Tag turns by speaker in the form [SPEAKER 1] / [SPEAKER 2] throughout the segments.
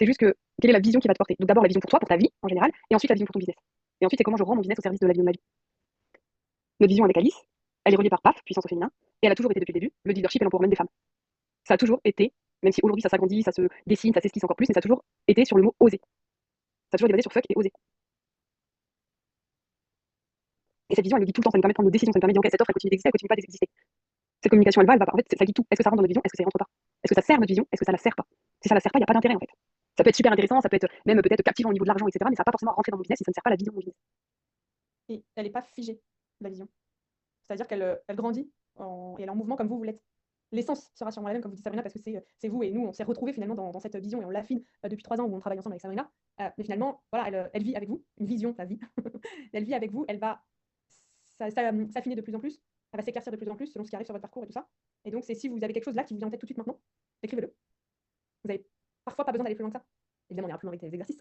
[SPEAKER 1] C'est juste que quelle est la vision qui va te porter. Donc d'abord la vision pour toi, pour ta vie en général, et ensuite la vision pour ton business. Et ensuite c'est comment je rends mon business au service de la vision de ma vie. Notre vision avec Alice, elle est reliée par PAF, puissance au féminin, et elle a toujours été depuis le début le leadership et l'empowerment des femmes. Ça a toujours été, même si aujourd'hui ça s'agrandit, ça se dessine, ça s'esquisse encore plus, mais ça a toujours été sur le mot oser. Ça a toujours été basé sur fuck et oser. Et cette vision, elle le guide tout le temps, ça nous permet de prendre nos décisions, ça nous permet de dire ok, cette offre elle continue d'exister, elle continue pas d'exister. Cette communication, elle va pas. En fait, ça guide tout. Est-ce que ça rentre dans notre vision? Est-ce que ça rentre pas? Est-ce que ça sert notre vision? Est-ce que ça la sert pas? Si ça la sert pas, il n'y a pas d'intérêt en fait. Ça peut être super intéressant, ça peut être même peut-être captivant au niveau de l'argent, etc. Mais ça va pas forcément rentrer dans mon business si ça ne sert pas la vision de mon business.
[SPEAKER 2] Et elle n'est pas figée, la vision. C'est-à-dire qu'elle elle grandit et elle est en mouvement comme vous l'êtes. L'essence sera sûrement la même, comme vous dites Sabrina, parce que c'est vous et nous, on s'est retrouvés finalement dans cette vision et on l'affine depuis 3 ans où on travaille ensemble avec Sabrina. Mais finalement, voilà, elle vit avec vous, une vision, la vie. Elle vit avec vous, elle va s'affiner de plus en plus, elle va s'éclaircir de plus en plus selon ce qui arrive sur votre parcours et tout ça. Et donc, c'est si vous avez quelque chose là qui vous vient en tête tout de suite maintenant, écrivez-le. Vous n'avez parfois pas besoin d'aller plus loin que ça. Évidemment, il y a plus loin avec les exercices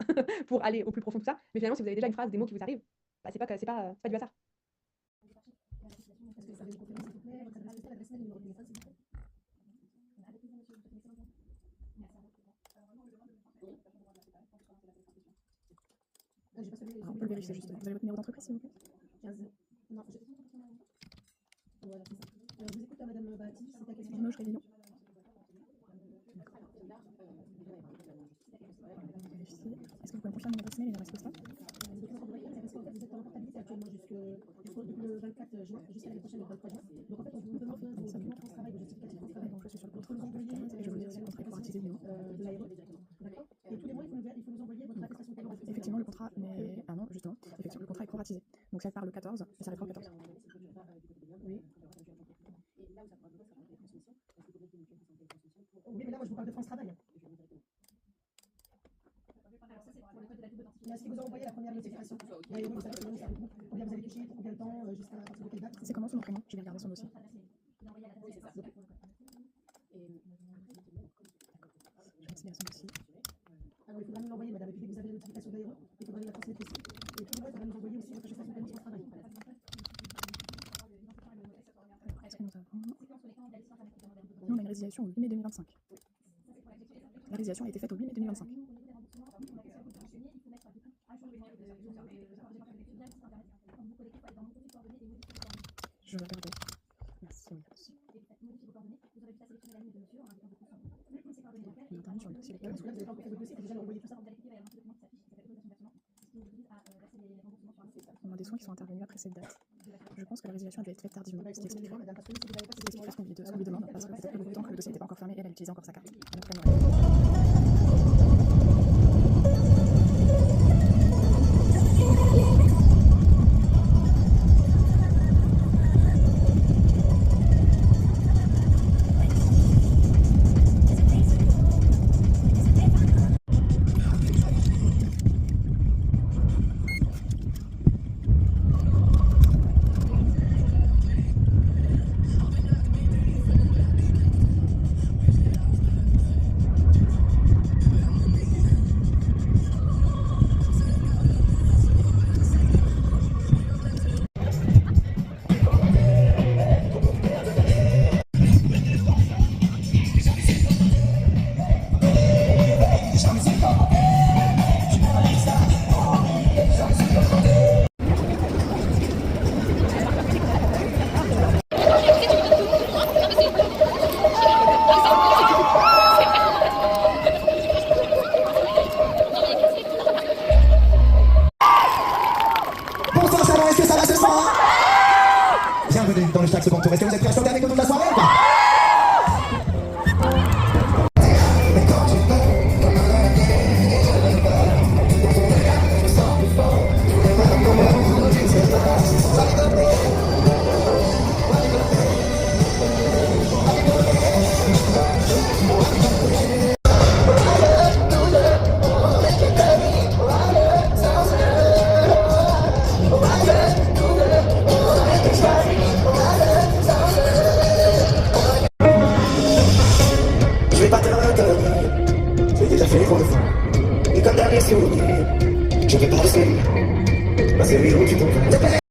[SPEAKER 2] pour aller au plus profond de tout ça. Mais finalement, si vous avez déjà une phrase, des mots qui vous arrivent, bah, c'est pas du hasard.
[SPEAKER 3] Alors, on peut le vérifier justement. Vous avez votre numéro d'entreprise, s'il vous plaît? 15. Non, voilà, c'est ça. Alors, je vous écoute, Madame Bahati, c'est ta question. Moche Réunion. Est-ce que vous pouvez me confirmer l'adresse mail et l'adresse postale? Parce qu'en fait, vous êtes en portabilité actuellement le 24 juin, jusqu'à l'année prochaine, le 23 juin. Donc en fait, on vous demande vos documents de travail, vos justificatifs de travail. Donc je suis sur le contrôle d'envoyer et je vous dis si le contrat est corporatisé ou non. De l'ARE. D'accord. Et tous les mois, il faut nous envoyer votre attestation de paiement. Effectivement, le contrat, mais. Ah non, justement. Effectivement, le contrat est proratisé. Donc ça part le 14 et ça arrivera le 14. Oui. Oui, mais là, moi, je vous parle de France Travail. Est-ce que vous avez envoyé la première notification? Combien vous avez touché, pour combien de temps, jusqu'à partir de quelle date? C'est comment son prénom? Je vais regarder son dossier. Oui, c'est ça. D'accord. Je vais accéder à son dossier. Alors, il faudra nous l'envoyer, madame. Et puis, dès que vous avez la notification d'ARE, il faudra nous la transmettre aussi. Et puis, moi, il faudra nous envoyer aussi votre attestation de paiement sur le travail. Est-ce que nous avons... Nous, on a une résiliation au 8 mai 2025. La résiliation a été faite au 8 mai 2025. Je vais regarder. Merci. On a terminé sur le dossier. On a des soins qui sont intervenus après cette date. Je pense que la résiliation a dû être faite tardivement. Ce qui explique ce qu'on lui demande, parce que peut-être que le temps que le dossier n'était pas encore fermé, elle utilisait encore sa carte.
[SPEAKER 4] Est-ce que ça va ce soir? Bienvenue dans le Chaque Second Tour. Est-ce que vous êtes prêts à chanter avec nous toute la soirée ou pas? J'ai déjà fait trop de fois. Et comme dernier souvenir, je vais passer ma série où tu tombes.